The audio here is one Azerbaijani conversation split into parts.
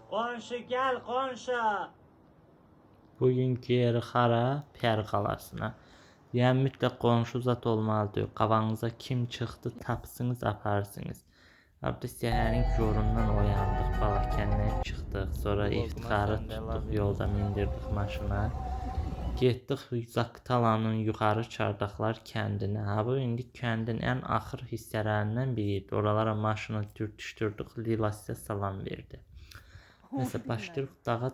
Qonşu gel qonşu. Bugün geri xara Pər qalasına. Yəni mütləq qonşu zat olmalıdır. Qavanıza kim çıxdı tapsınız aparsınız. Abdə səhərin yorundan oyandıq, Balakəndən çıxdıq. Sonra İftixarı tutduq, yolda mindirdik maşına. Getdik Zaqatalanın yuxarı Çardaqlar kəndinə. Ha bu indi kəndin ən axır hissələrindən biridir. Oralara maşını dürtüşdürdük. Lila sizə salam verdi. Nəsə başlayırıq dağa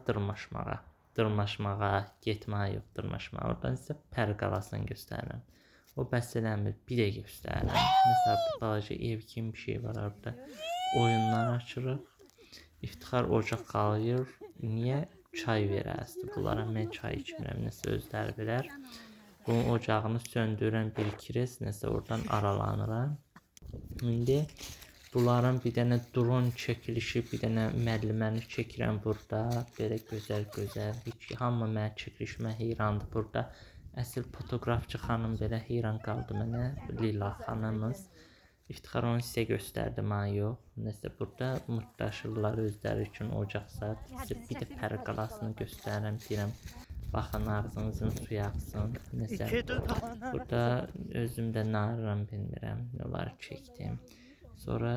dırmaşmağa, getməyə yox, dırmaşmağa. Oradan sizə Pər qalasını göstərirəm. O bəs eləmir, bir də göstərirəm. Məsələn, bir balaca ev kimi bir şey var orada. Oyunlar açırıq. İftixar ocaq qalıyır. Niyə? Çay verəzdi. Bunlara mən çay içmirəm, nəsə özləri bilər. Bunun ocağını söndürən bir kires, nəsə oradan aralanıram. İndi bunların bir dənə drone çəkilişi, bir dənə müəlliməni çəkirəm burada. Belə gözəl. Heç hamı mənim çəkilişimə heyrandı burada. Əsl fotoqrafçı xanım belə heyran qaldı mənə. Lila xanımız. İftixar onu sizə göstərdi, mən yox. Nəsə burada mutlaşırlar özləri üçün ocaq saat. Sizə bir də Pər qalasını göstərirəm, deyirəm. Baxın ağzınızın suyu axsın. Nəsə burada özüm də narıram, bilmirəm. Onları çəkdim. Sonra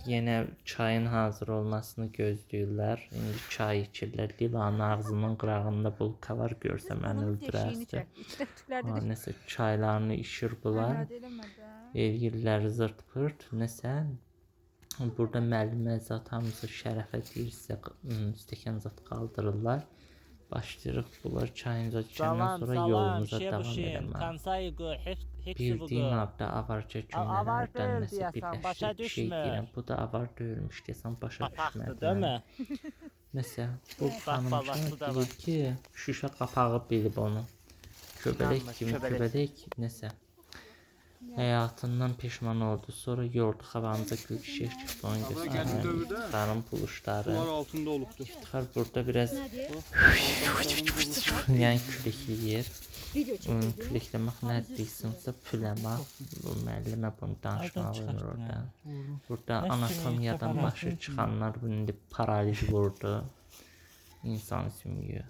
yenə çayın hazır olmasını gözləyirlər. İndi çay içirlər. Lilanın ağzının qırağında bulka var, görsə məni öldürərsə. Nəsə çaylarını içir bunlar. Elgirlər zırt pırt. Nəsə burada müəllimə zat hamısı şərəfə deyirsə stəkan zat qaldırırlar. Başlayırıq bunlar çayınca içəndən sonra yolumuza davam edəmək. Bildiyim abda avarca cümlələrdən nəsə birləşdir bir şey deyirəm. Bu da avar döyülmüş desəm başa düşmədim. Nəsə bu xanımcıq deyir ki, şüşə qapağı bilib onu. Köbələk kimi köbələk nəsə. Həyatından peşman oldu. Sonra yordu xavanıza gülşir çıxdı onu göstərəm. İftixarın puluşları. İftixar burada biraz yəni küləkləyir. Küləklamaq nə deyirsinizsə püləmaq. Bu müəllimə bunu danışmağı olur orada. Burada anatomiyadan başı çıxanlar indi paraliz vurdu. İnsan sümüyü.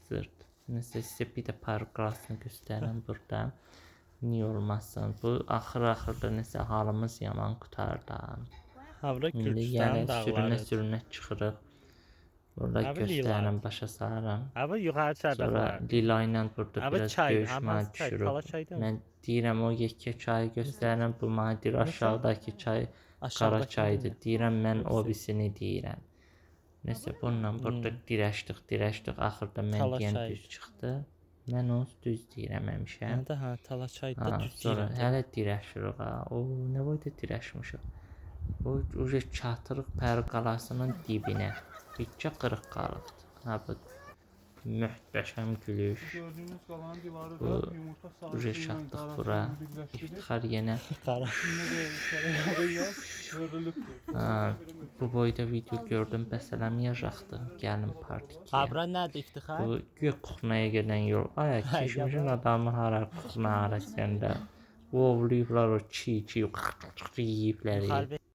Zırt. Nəsə sizə bir də parqrasını göstərəm burada. Niyə olmasın? Bu axır-axırda nəsə halımız yaman qutardı. İndi yəni sürünə çıxırıq. Burada göstərirəm, başa sarıram. Sonra Lila ilə burada biraz döyüşməyə düşürük. Mən deyirəm o yekə çayı göstərirəm. Bu mənə deyir aşağıdakı çay qara çaydır. Deyirəm mən o birisini deyirəm. Nəsə bununla burada dirəşdik. Axırda mən deyən düz çıxdı. Mən onu düz deyirəm həmişə. Mən də tala çayda düz deyirəm. Sonra hələ dirəşirik ha. O nə boyda dirəşmişik. O uca çatırıq Pər qalasının dibinə. Bircə qırıq qalıqdı. Ha bu möhtəşəm gülüş. Bu uca çatdıq bura. İftixar yenə. Bu boyda video gördüm, bəs eləməyəcəkdi. Gəlin part 2. Abra nədir İftixar? Bu gök kuxnaya gedən yol. Ay, keçmişin adamı hara kuxna arasında. Ovlayıblar o çiğ yeyiblər.